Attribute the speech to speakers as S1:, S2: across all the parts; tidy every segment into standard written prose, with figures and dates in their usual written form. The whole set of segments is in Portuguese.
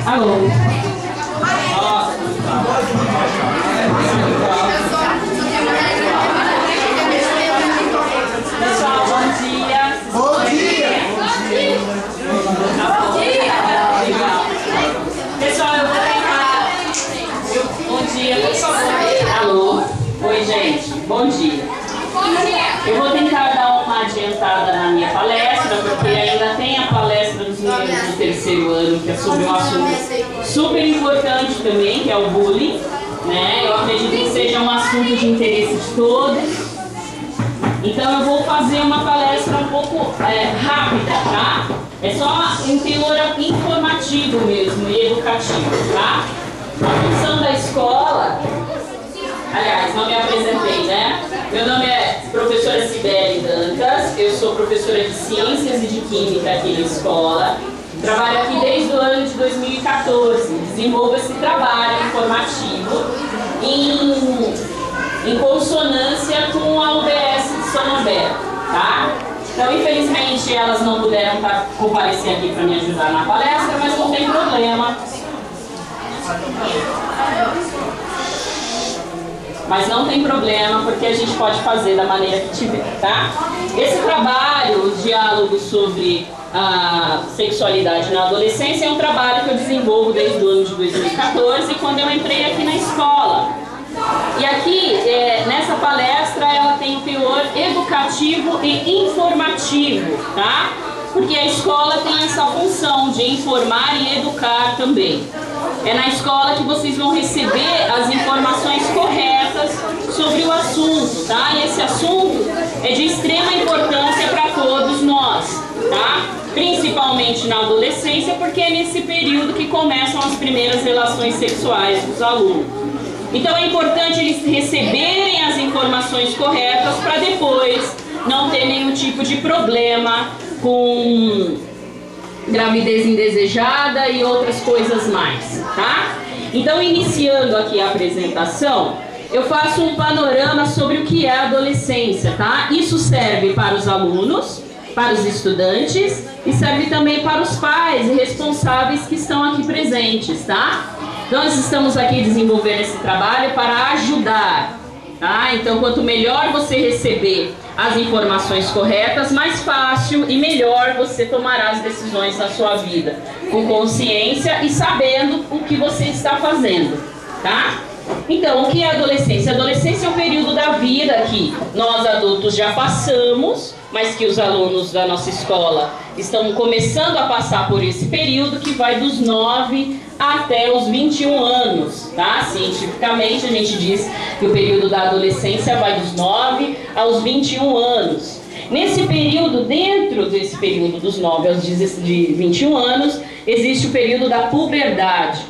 S1: Alô? Pessoal, bom dia.
S2: Bom dia.
S1: Legal. Pessoal, eu vou tentar. Bom dia, pessoal. Alô? Oi, gente. Bom dia. Eu vou tentar dar uma adiantada na minha palestra, porque ainda tem a palestra dos meninos do terceiro ano, que é sobre um assunto super importante também, que é o bullying, né? Eu acredito que seja um assunto de interesse de todos. Então eu vou fazer uma palestra um pouco rápida, tá? É só um teor informativo mesmo e educativo, tá? A função da escola... Aliás, não me apresentei, né? Meu nome é professora Cibele Dantas, eu sou professora de Ciências e de Química aqui na escola. Trabalho aqui desde o ano de 2014, desenvolvo esse trabalho informativo em consonância com a UBS de São Roberto, tá? Então, infelizmente, elas não puderam comparecer aqui para me ajudar na palestra, mas não tem problema. Mas não tem problema, porque a gente pode fazer da maneira que tiver, tá? Esse trabalho, o diálogo sobre a sexualidade na adolescência, é um trabalho que eu desenvolvo desde o ano de 2014, quando eu entrei aqui na escola. E aqui, nessa palestra, ela tem um teor educativo e informativo, tá? Porque a escola tem essa função de informar e educar também. É na escola que vocês vão receber as informações corretas sobre o assunto, tá? E esse assunto é de extrema importância para todos nós, tá? Principalmente na adolescência, porque é nesse período que começam as primeiras relações sexuais dos alunos. Então é importante eles receberem as informações corretas para depois não ter nenhum tipo de problema com gravidez indesejada e outras coisas mais, tá? Então, iniciando aqui a apresentação, eu faço um panorama sobre o que é a adolescência, tá? Isso serve para os alunos, para os estudantes e serve também para os pais e responsáveis que estão aqui presentes, tá? Nós estamos aqui desenvolvendo esse trabalho para ajudar, tá? Então, quanto melhor você receber as informações corretas, mais fácil e melhor você tomará as decisões na sua vida, com consciência e sabendo o que você está fazendo, tá? Então, o que é a adolescência? A adolescência é um período da vida que nós adultos já passamos, mas que os alunos da nossa escola estão começando a passar por esse período, que vai dos 9 até os 21 anos, tá? Cientificamente a gente diz que o período da adolescência vai dos 9 aos 21 anos. Nesse período, dentro desse período dos 9 aos 21 anos, existe o período da puberdade.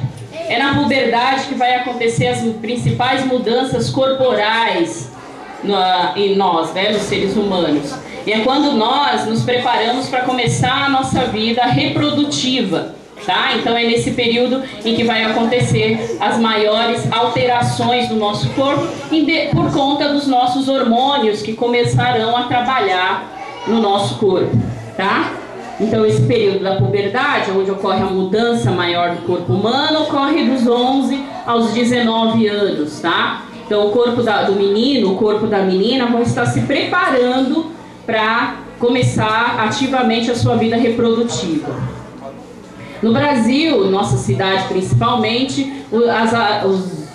S1: É na puberdade que vai acontecer as principais mudanças corporais em nós, né, nos seres humanos. E é quando nós nos preparamos para começar a nossa vida reprodutiva, tá? Então é nesse período em que vai acontecer as maiores alterações do nosso corpo por conta dos nossos hormônios que começarão a trabalhar no nosso corpo, tá? Então esse período da puberdade, onde ocorre a mudança maior do corpo humano, ocorre dos 11 aos 19 anos, tá? Então o corpo do menino, o corpo da menina vão estar se preparando para começar ativamente a sua vida reprodutiva. No Brasil, nossa cidade principalmente,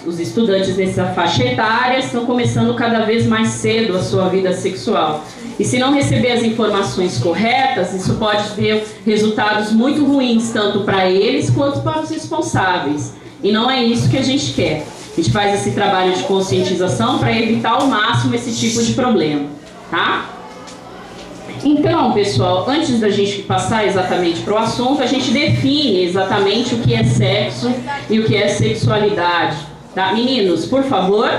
S1: os estudantes nessa faixa etária estão começando cada vez mais cedo a sua vida sexual. E se não receber as informações corretas, isso pode ter resultados muito ruins, tanto para eles quanto para os responsáveis. E não é isso que a gente quer. A gente faz esse trabalho de conscientização para evitar ao máximo esse tipo de problema, tá? Então, pessoal, antes da gente passar exatamente para o assunto, a gente define exatamente o que é sexo e o que é sexualidade, tá? Meninos, por favor.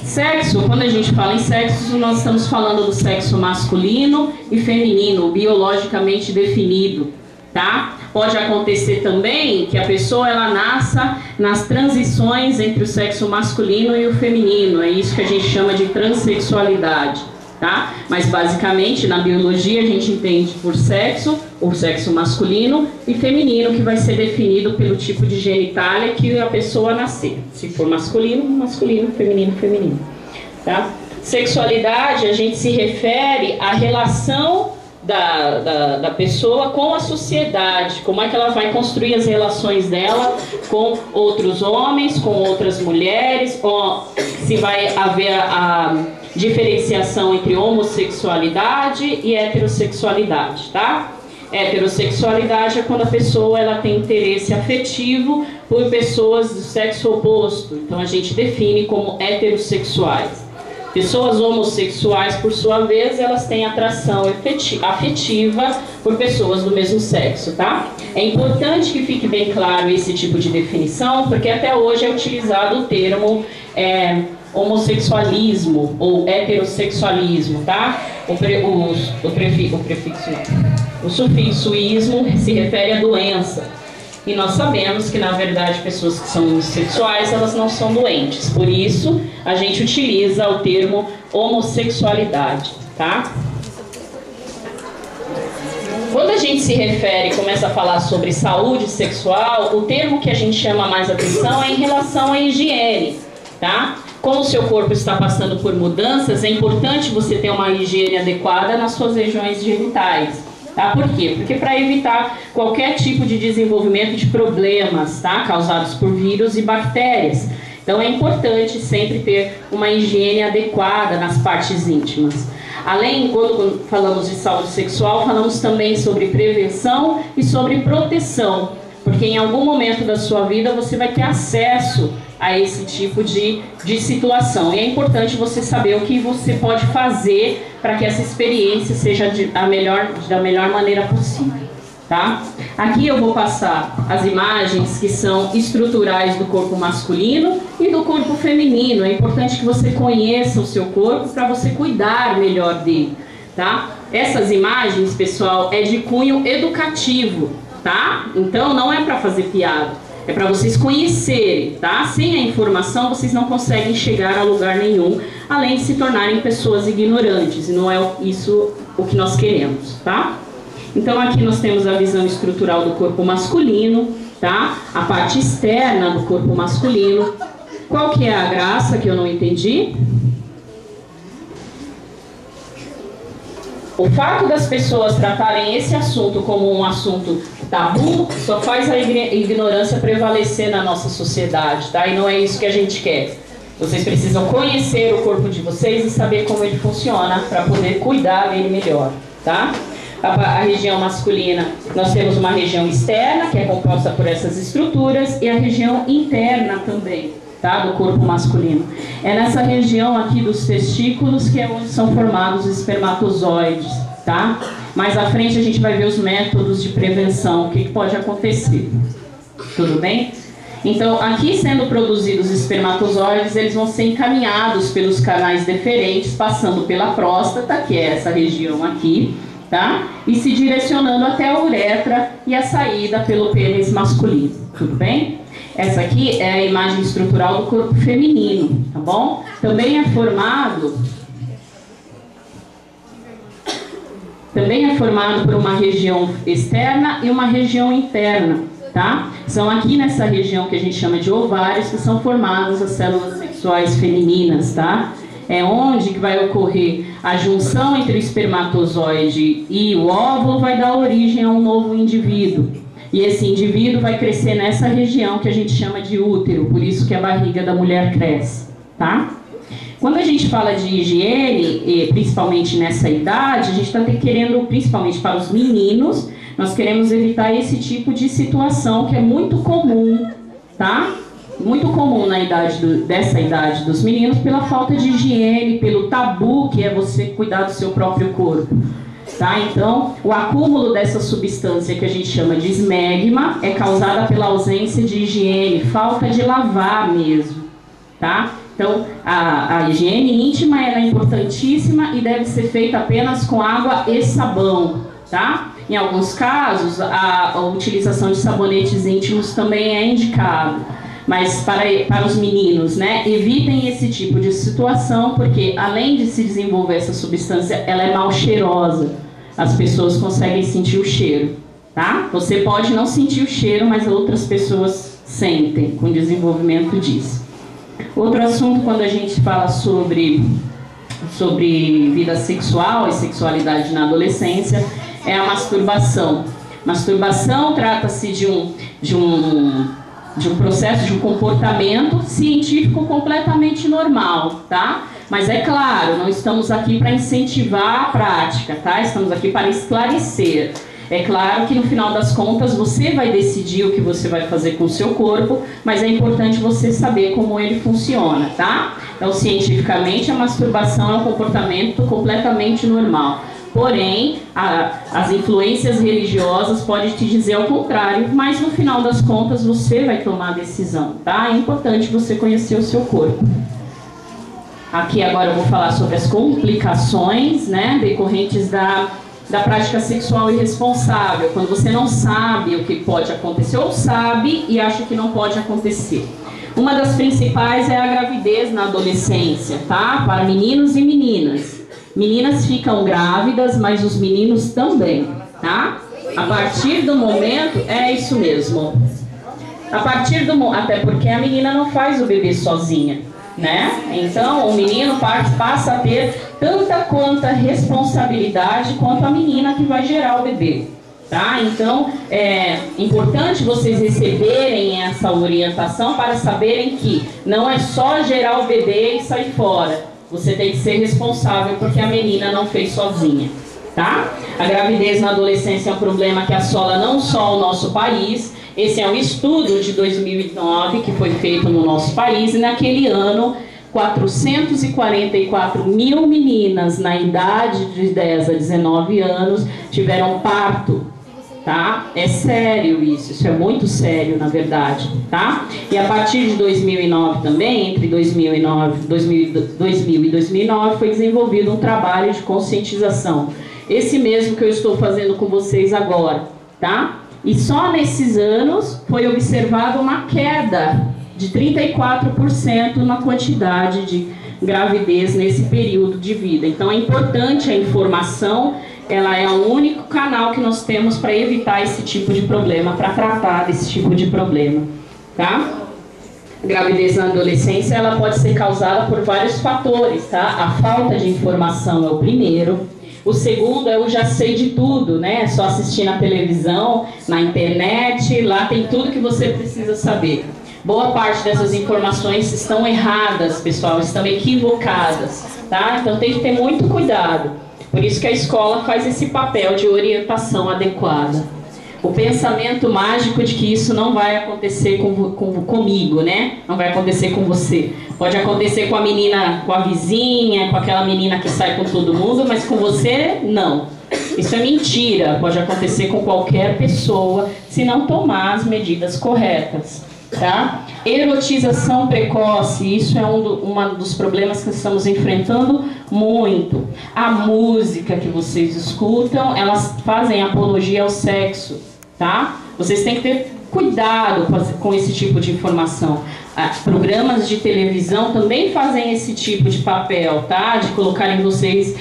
S1: Sexo, quando a gente fala em sexo, nós estamos falando do sexo masculino e feminino, biologicamente definido, tá? Pode acontecer também que a pessoa ela nasça nas transições entre o sexo masculino e o feminino, é isso que a gente chama de transexualidade, tá? Mas basicamente na biologia a gente entende por sexo, o sexo masculino e feminino, que vai ser definido pelo tipo de genitália que a pessoa nascer. Se for masculino, masculino, feminino, feminino, tá? Sexualidade, a gente se refere à relação da pessoa com a sociedade, como é que ela vai construir as relações dela com outros homens, com outras mulheres, ou se vai haver a diferenciação entre homossexualidade e heterossexualidade, tá? Heterossexualidade é quando a pessoa ela tem interesse afetivo por pessoas do sexo oposto, então a gente define como heterossexuais. Pessoas homossexuais, por sua vez, elas têm atração afetiva por pessoas do mesmo sexo, tá? É importante que fique bem claro esse tipo de definição, porque até hoje é utilizado o termo homossexualismo ou heterossexualismo, tá? O sufixo ismo se refere à doença. E nós sabemos que, na verdade, pessoas que são homossexuais, elas não são doentes. Por isso, a gente utiliza o termo homossexualidade, tá? Quando a gente se refere e começa a falar sobre saúde sexual, o termo que a gente chama mais atenção é em relação à higiene, tá? Como o seu corpo está passando por mudanças, é importante você ter uma higiene adequada nas suas regiões genitais. Tá? Por quê? Porque para evitar qualquer tipo de desenvolvimento de problemas, tá? Causados por vírus e bactérias. Então é importante sempre ter uma higiene adequada nas partes íntimas. Além, quando falamos de saúde sexual, falamos também sobre prevenção e sobre proteção. Porque em algum momento da sua vida você vai ter acesso a esse tipo de situação. E é importante você saber o que você pode fazer para que essa experiência seja da melhor maneira possível, tá? Aqui eu vou passar as imagens que são estruturais do corpo masculino e do corpo feminino. É importante que você conheça o seu corpo para você cuidar melhor dele, tá? Essas imagens, pessoal, é de cunho educativo, tá? Então não é para fazer piada. É para vocês conhecerem, tá? Sem a informação, vocês não conseguem chegar a lugar nenhum, além de se tornarem pessoas ignorantes. E não é isso o que nós queremos, tá? Então, aqui nós temos a visão estrutural do corpo masculino, tá? A parte externa do corpo masculino. Qual que é a graça que eu não entendi? O fato das pessoas tratarem esse assunto como um assunto tabu só faz a ignorância prevalecer na nossa sociedade, tá? E não é isso que a gente quer. Vocês precisam conhecer o corpo de vocês e saber como ele funciona para poder cuidar dele melhor, tá? A região masculina, nós temos uma região externa, que é composta por essas estruturas, e a região interna também, tá? Do corpo masculino. É nessa região aqui dos testículos que é onde são formados os espermatozoides, tá? Mais à frente a gente vai ver os métodos de prevenção, o que pode acontecer. Tudo bem? Então, aqui sendo produzidos os espermatozoides, eles vão ser encaminhados pelos canais deferentes, passando pela próstata, que é essa região aqui, tá? E se direcionando até a uretra e a saída pelo pênis masculino. Tudo bem? Essa aqui é a imagem estrutural do corpo feminino, tá bom? Também é formado por uma região externa e uma região interna, tá? São aqui nessa região que a gente chama de ovários que são formadas as células sexuais femininas, tá? É onde que vai ocorrer a junção entre o espermatozoide e o óvulo, vai dar origem a um novo indivíduo. E esse indivíduo vai crescer nessa região que a gente chama de útero, por isso que a barriga da mulher cresce, tá? Quando a gente fala de higiene, principalmente nessa idade, a gente está querendo, principalmente para os meninos, nós queremos evitar esse tipo de situação que é muito comum, tá? Muito comum na dessa idade dos meninos, pela falta de higiene, pelo tabu que é você cuidar do seu próprio corpo. Tá? Então, o acúmulo dessa substância que a gente chama de esmegma é causada pela ausência de higiene, falta de lavar mesmo, tá? Então, a higiene íntima ela é importantíssima e deve ser feita apenas com água e sabão, tá? Em alguns casos, a utilização de sabonetes íntimos também é indicado. Mas para os meninos, né, evitem esse tipo de situação, porque além de se desenvolver essa substância, ela é mal cheirosa. As pessoas conseguem sentir o cheiro, tá? Você pode não sentir o cheiro, mas outras pessoas sentem com o desenvolvimento disso. Outro assunto, quando a gente fala sobre vida sexual e sexualidade na adolescência, é a masturbação. Masturbação trata-se de um processo, de um comportamento científico completamente normal, tá? Mas é claro, não estamos aqui para incentivar a prática, tá? Estamos aqui para esclarecer. É claro que no final das contas você vai decidir o que você vai fazer com o seu corpo, mas é importante você saber como ele funciona, tá? Então, cientificamente, a masturbação é um comportamento completamente normal. Porém, as influências religiosas podem te dizer ao contrário, mas no final das contas você vai tomar a decisão, tá? É importante você conhecer o seu corpo. Aqui agora eu vou falar sobre as complicações, né, decorrentes da prática sexual irresponsável, quando você não sabe o que pode acontecer, ou sabe e acha que não pode acontecer. Uma das principais é a gravidez na adolescência, tá? Para meninos e meninas. Meninas ficam grávidas, mas os meninos também, tá? A partir do momento, é isso mesmo. Até porque a menina não faz o bebê sozinha, né? Então, o menino passa a ter tanta quanta responsabilidade quanto a menina que vai gerar o bebê, tá? Então, é importante vocês receberem essa orientação para saberem que não é só gerar o bebê e sair fora. Você tem que ser responsável porque a menina não fez sozinha, tá? A gravidez na adolescência é um problema que assola não só o nosso país. Esse é um estudo de 2009 que foi feito no nosso país e naquele ano 444 mil meninas na idade de 10 a 19 anos tiveram parto, tá? É sério isso é muito sério na verdade, tá? E a partir de 2009 também, entre 2000 e 2009, foi desenvolvido um trabalho de conscientização. Esse mesmo que eu estou fazendo com vocês agora, tá? E só nesses anos foi observada uma queda de 34% na quantidade de gravidez nesse período de vida. Então é importante a informação, ela é o único canal que nós temos para evitar esse tipo de problema, para tratar desse tipo de problema, tá? A gravidez na adolescência, ela pode ser causada por vários fatores, tá? A falta de informação é o primeiro. O segundo é o já sei de tudo, né? É só assistir na televisão, na internet, lá tem tudo que você precisa saber. Boa parte dessas informações estão erradas, pessoal, estão equivocadas, tá? Então tem que ter muito cuidado. Por isso que a escola faz esse papel de orientação adequada. O pensamento mágico de que isso não vai acontecer comigo, né? Não vai acontecer com você. Pode acontecer com a menina, com a vizinha, com aquela menina que sai com todo mundo, mas com você, não. Isso é mentira. Pode acontecer com qualquer pessoa se não tomar as medidas corretas, tá? Erotização precoce, isso é um dos problemas que estamos enfrentando muito. A música que vocês escutam, elas fazem apologia ao sexo, tá? Vocês têm que ter cuidado com esse tipo de informação. Programas de televisão também fazem esse tipo de papel, tá? De colocarem vocês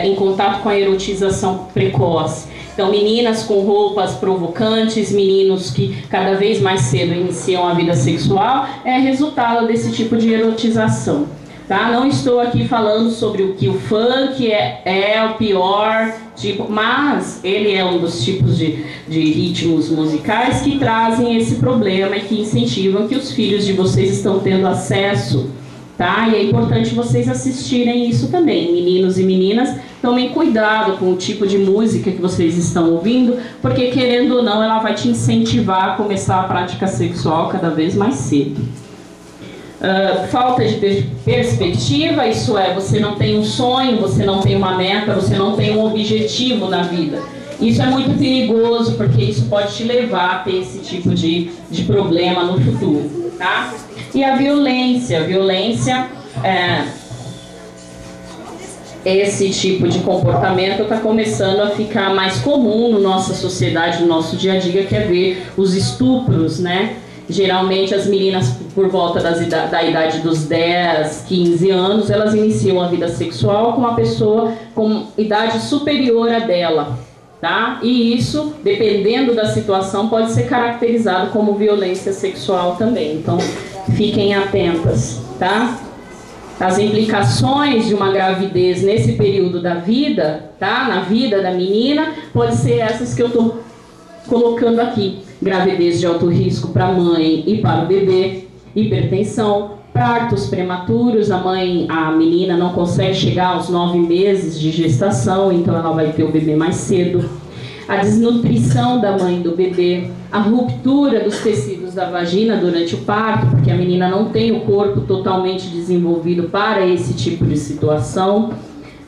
S1: em contato com a erotização precoce. Então, meninas com roupas provocantes, meninos que cada vez mais cedo iniciam a vida sexual, é resultado desse tipo de erotização, tá? Não estou aqui falando sobre o que o funk é o pior tipo, mas ele é um dos tipos de ritmos musicais que trazem esse problema e que incentivam que os filhos de vocês estão tendo acesso, tá? E é importante vocês assistirem isso também. Meninos e meninas, tomem cuidado com o tipo de música que vocês estão ouvindo, porque querendo ou não, ela vai te incentivar a começar a prática sexual cada vez mais cedo. Falta de perspectiva, isso é, você não tem um sonho, você não tem uma meta, você não tem um objetivo na vida. Isso é muito perigoso, porque isso pode te levar a ter esse tipo de problema no futuro, tá? E a violência, esse tipo de comportamento está começando a ficar mais comum na nossa sociedade, no nosso dia a dia, que é ver os estupros, né? Geralmente as meninas, por volta da idade dos 10, 15 anos, elas iniciam a vida sexual com uma pessoa com idade superior à dela, tá? E isso, dependendo da situação, pode ser caracterizado como violência sexual também. Então, fiquem atentas, tá? As implicações de uma gravidez nesse período da vida, tá? Na vida da menina, pode ser essas que eu tô colocando aqui. Gravidez de alto risco para a mãe e para o bebê, hipertensão, partos prematuros, a menina não consegue chegar aos 9 meses de gestação, então ela vai ter o bebê mais cedo, a desnutrição da mãe do bebê, a ruptura dos tecidos da vagina durante o parto, porque a menina não tem o corpo totalmente desenvolvido para esse tipo de situação,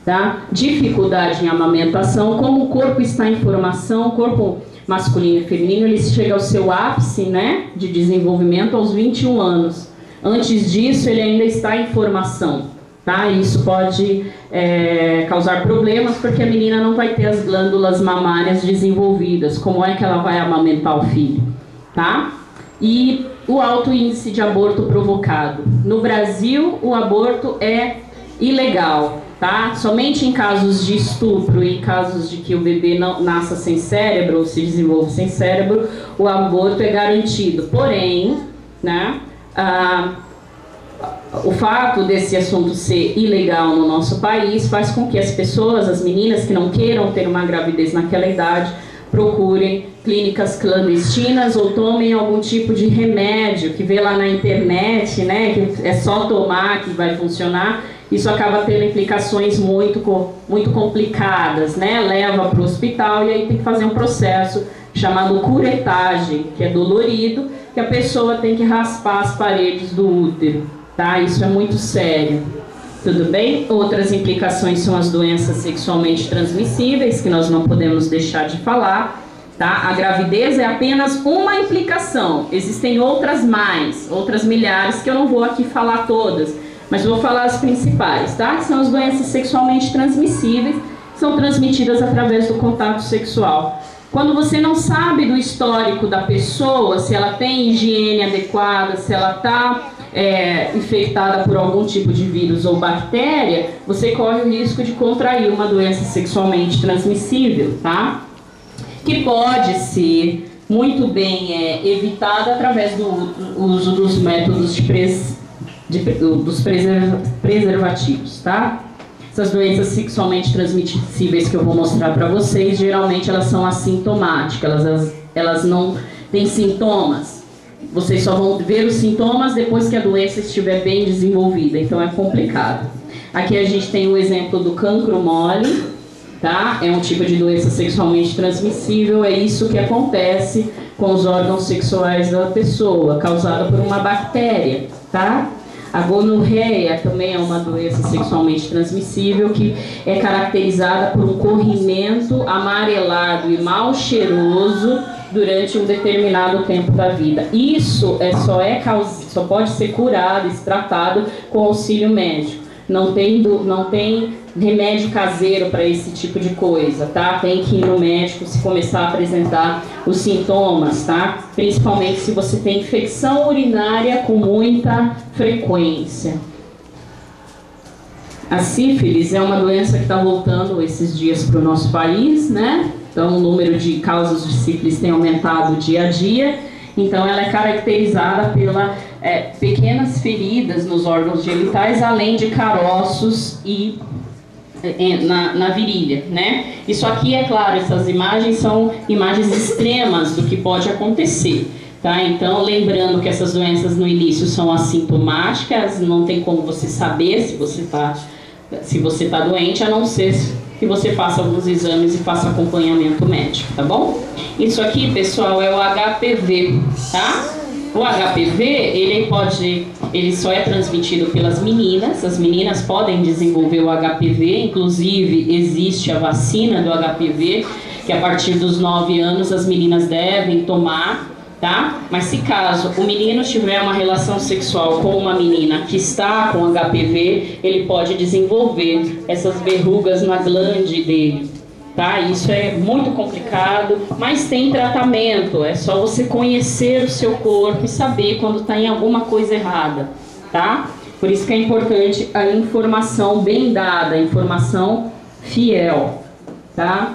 S1: tá? Dificuldade em amamentação, como o corpo está em formação, o corpo masculino e feminino, ele chega ao seu ápice, né, de desenvolvimento aos 21 anos. Antes disso, ele ainda está em formação, tá? Isso pode causar problemas, porque a menina não vai ter as glândulas mamárias desenvolvidas. Como é que ela vai amamentar o filho, tá? E o alto índice de aborto provocado. No Brasil, o aborto é ilegal, tá? Somente em casos de estupro e em casos de que o bebê não nasça sem cérebro ou se desenvolva sem cérebro, o aborto é garantido. Porém, né, o fato desse assunto ser ilegal no nosso país faz com que as pessoas, as meninas que não queiram ter uma gravidez naquela idade, procurem clínicas clandestinas ou tomem algum tipo de remédio que vê lá na internet, né, que é só tomar que vai funcionar. Isso acaba tendo implicações muito complicadas, né? Leva para o hospital e aí tem que fazer um processo chamado curetagem, que é dolorido, que a pessoa tem que raspar as paredes do útero, tá? Isso é muito sério. Tudo bem? Outras implicações são as doenças sexualmente transmissíveis, que nós não podemos deixar de falar, tá? A gravidez é apenas uma implicação. Existem outras milhares, que eu não vou aqui falar todas, mas vou falar as principais, tá? Que são as doenças sexualmente transmissíveis, que são transmitidas através do contato sexual. Quando você não sabe do histórico da pessoa, se ela tem higiene adequada, se ela está infectada por algum tipo de vírus ou bactéria, você corre o risco de contrair uma doença sexualmente transmissível, tá? Que pode ser muito bem evitada através do uso dos métodos dos preservativos, tá? Essas doenças sexualmente transmissíveis que eu vou mostrar para vocês, geralmente elas são assintomáticas, elas não têm sintomas. Vocês só vão ver os sintomas depois que a doença estiver bem desenvolvida, então é complicado. Aqui a gente tem o exemplo do cancro mole, tá? É um tipo de doença sexualmente transmissível, é isso que acontece com os órgãos sexuais da pessoa, causada por uma bactéria, tá? A gonorreia também é uma doença sexualmente transmissível que é caracterizada por um corrimento amarelado e mal cheiroso durante um determinado tempo da vida. Isso só pode ser curado e tratado com auxílio médico. Não tem remédio caseiro para esse tipo de coisa, tá? Tem que ir no médico se começar a apresentar os sintomas, tá? Principalmente se você tem infecção urinária com muita frequência. A sífilis é uma doença que está voltando esses dias para o nosso país, né? Então o número de casos de sífilis tem aumentado dia a dia. Então ela é caracterizada pela pequenas feridas nos órgãos genitais, além de caroços e na virilha, né? Isso aqui, é claro, essas imagens são imagens extremas do que pode acontecer, tá? Então, lembrando que essas doenças no início são assintomáticas, não tem como você saber se você tá doente, a não ser que você faça alguns exames e faça acompanhamento médico, tá bom? Isso aqui, pessoal, é o HPV, tá? O HPV, ele só é transmitido pelas meninas. As meninas podem desenvolver o HPV, inclusive existe a vacina do HPV, que a partir dos 9 anos as meninas devem tomar, tá? Mas se caso o menino tiver uma relação sexual com uma menina que está com HPV, ele pode desenvolver essas verrugas na glande dele, tá? Isso é muito complicado, mas tem tratamento. É só você conhecer o seu corpo e saber quando está em alguma coisa errada, tá? Por isso que é importante a informação bem dada, a informação fiel, tá?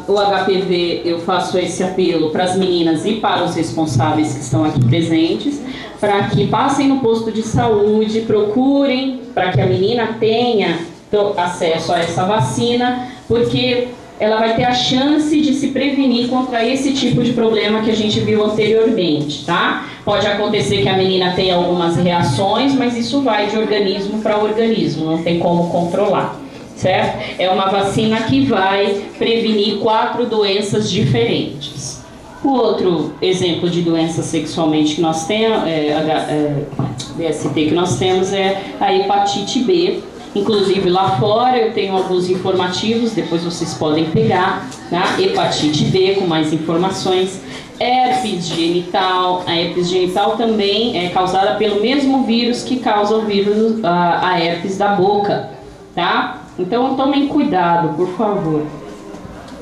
S1: O HPV, eu faço esse apelo para as meninas e para os responsáveis que estão aqui presentes, para que passem no posto de saúde, procurem para que a menina tenha acesso a essa vacina, porque ela vai ter a chance de se prevenir contra esse tipo de problema que a gente viu anteriormente, tá? Pode acontecer que a menina tenha algumas reações, mas isso vai de organismo para organismo, não tem como controlar, certo? É uma vacina que vai prevenir 4 doenças diferentes. O outro exemplo de doença sexualmente que nós temos, DST que nós temos, é a hepatite B. Inclusive lá fora eu tenho alguns informativos, depois vocês podem pegar, tá? Hepatite B com mais informações. Herpes genital, a herpes genital também é causada pelo mesmo vírus que causa o vírus, a herpes da boca, tá? Então tomem cuidado, por favor.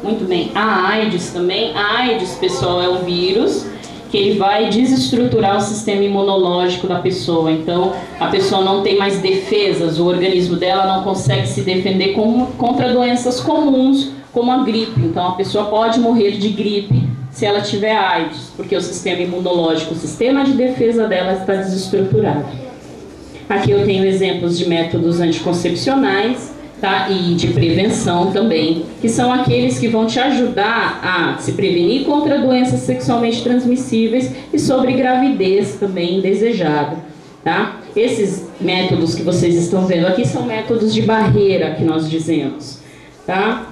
S1: Muito bem, a AIDS também. A AIDS, pessoal, é um vírus que ele vai desestruturar o sistema imunológico da pessoa. Então, a pessoa não tem mais defesas, o organismo dela não consegue se defender contra doenças comuns, como a gripe. Então, a pessoa pode morrer de gripe se ela tiver AIDS, porque o sistema imunológico, o sistema de defesa dela está desestruturado. Aqui eu tenho exemplos de métodos anticoncepcionais, tá? E de prevenção também, que são aqueles que vão te ajudar a se prevenir contra doenças sexualmente transmissíveis e sobre gravidez também indesejada, tá? Esses métodos que vocês estão vendo aqui são métodos de barreira que nós dizemos, tá?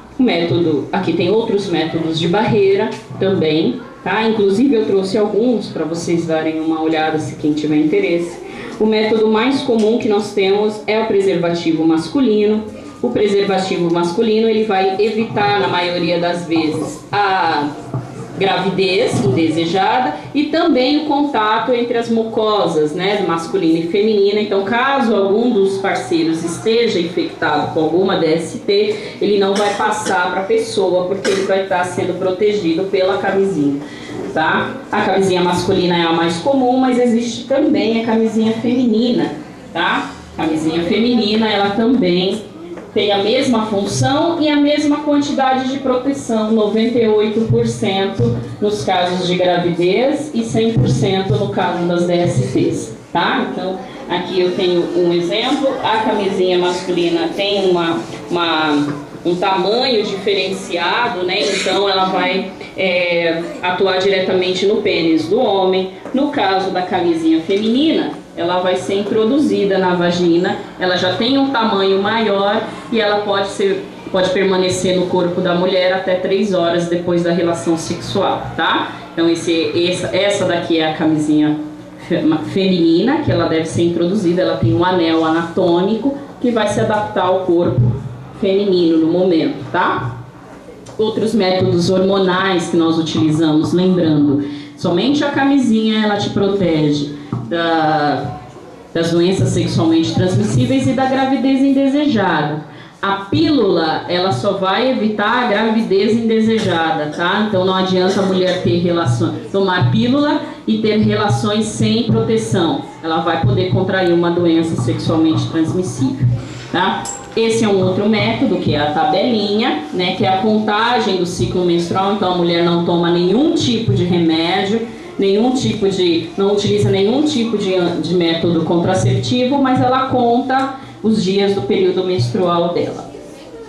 S1: Aqui tem outros métodos de barreira também, tá? Inclusive eu trouxe alguns para vocês darem uma olhada se quem tiver interesse. O método mais comum que nós temos é o preservativo masculino. O preservativo masculino, ele vai evitar, na maioria das vezes, a gravidez indesejada e também o contato entre as mucosas, né, masculina e feminina. Então, caso algum dos parceiros esteja infectado com alguma DST, ele não vai passar para a pessoa, porque ele vai estar sendo protegido pela camisinha, tá? A camisinha masculina é a mais comum, mas existe também a camisinha feminina, tá? A camisinha feminina, ela também tem a mesma função e a mesma quantidade de proteção, 98% nos casos de gravidez e 100% no caso das DSTs, tá? Então, aqui eu tenho um exemplo. A camisinha masculina tem um tamanho diferenciado, né? Então ela vai atuar diretamente no pênis do homem. No caso da camisinha feminina, ela vai ser introduzida na vagina, ela já tem um tamanho maior e ela pode permanecer no corpo da mulher até 3 horas depois da relação sexual, tá? Então essa daqui é a camisinha feminina, que ela deve ser introduzida, ela tem um anel anatômico que vai se adaptar ao corpo feminino no momento, tá? Outros métodos hormonais que nós utilizamos, lembrando, somente a camisinha ela te protege das doenças sexualmente transmissíveis e da gravidez indesejada. A pílula, ela só vai evitar a gravidez indesejada, tá? Então não adianta a mulher tomar pílula e ter relações sem proteção. Ela vai poder contrair uma doença sexualmente transmissível, tá? Esse é um outro método, que é a tabelinha, né? Que é a contagem do ciclo menstrual. Então a mulher não toma nenhum tipo de remédio, não utiliza nenhum tipo de método contraceptivo, mas ela conta os dias do período menstrual dela.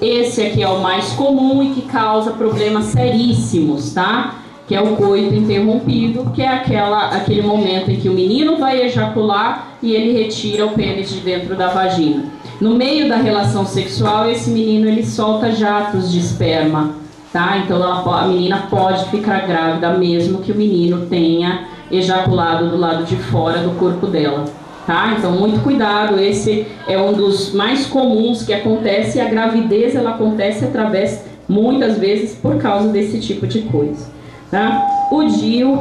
S1: Esse aqui é o mais comum e que causa problemas seríssimos, tá? Que é o coito interrompido, que é aquele momento em que o menino vai ejacular e ele retira o pênis de dentro da vagina. No meio da relação sexual, esse menino ele solta jatos de esperma, tá? Então a menina pode ficar grávida mesmo que o menino tenha ejaculado do lado de fora do corpo dela, tá? Então muito cuidado, esse é um dos mais comuns que acontece, e a gravidez ela acontece muitas vezes por causa desse tipo de coisa, tá? O DIU,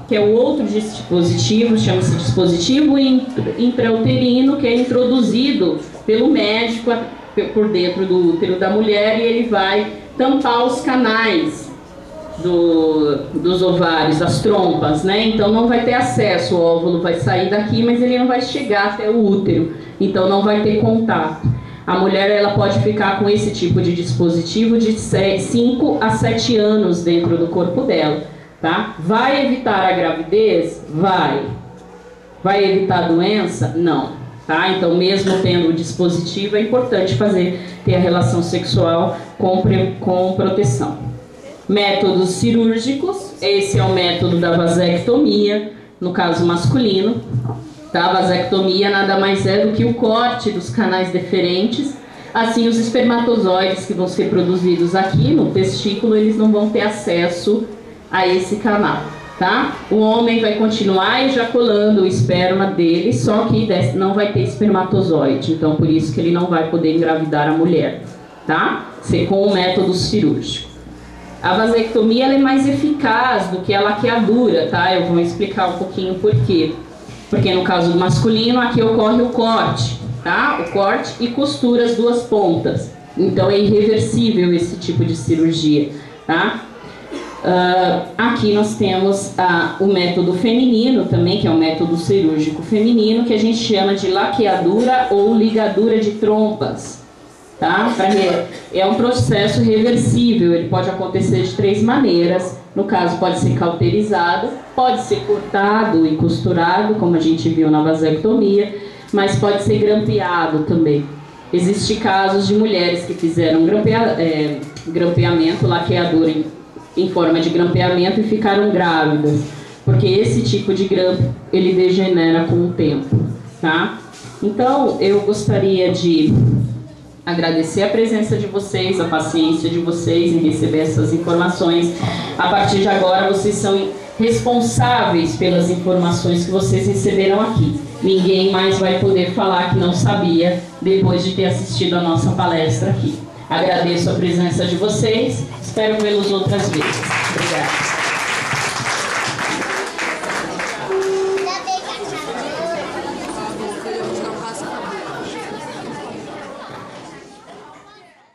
S1: que é o outro dispositivo, chama-se dispositivo intrauterino, que é introduzido pelo médico por dentro do útero da mulher e ele vai tampar os canais dos ovários, das trompas, né? Então não vai ter acesso, o óvulo vai sair daqui, mas ele não vai chegar até o útero, então não vai ter contato. A mulher ela pode ficar com esse tipo de dispositivo de 5 a 7 anos dentro do corpo dela, tá? Vai evitar a gravidez? Vai. Vai evitar a doença? Não. Tá? Então, mesmo tendo o dispositivo, é importante ter a relação sexual com proteção. Métodos cirúrgicos, esse é o método da vasectomia, no caso masculino. Tá? A vasectomia nada mais é do que o corte dos canais deferentes, assim os espermatozoides que vão ser produzidos aqui no testículo, eles não vão ter acesso a esse canal. Tá? O homem vai continuar ejaculando o esperma dele, só que não vai ter espermatozoide, então por isso que ele não vai poder engravidar a mulher, tá? Com o método cirúrgico. A vasectomia ela é mais eficaz do que a laqueadura, tá? Eu vou explicar um pouquinho por quê. Porque no caso do masculino, aqui ocorre o corte, tá? O corte e costura as duas pontas. Então é irreversível esse tipo de cirurgia, tá? Aqui nós temos o método feminino também, que é o método cirúrgico feminino, que a gente chama de laqueadura ou ligadura de trompas, tá? É um processo reversível, ele pode acontecer de 3 maneiras. No caso, pode ser cauterizado, pode ser cortado e costurado, como a gente viu na vasectomia, mas pode ser grampeado também. Existem casos de mulheres que fizeram grampeamento, laqueadura em forma de grampeamento e ficaram grávidas, porque esse tipo de grampo ele degenera com o tempo, tá? Então eu gostaria de agradecer a presença de vocês, a paciência de vocês em receber essas informações. A partir de agora vocês são responsáveis pelas informações que vocês receberam aqui. Ninguém mais vai poder falar que não sabia depois de ter assistido a nossa palestra aqui. Agradeço a presença de vocês, espero vê-los outras vezes. Obrigada.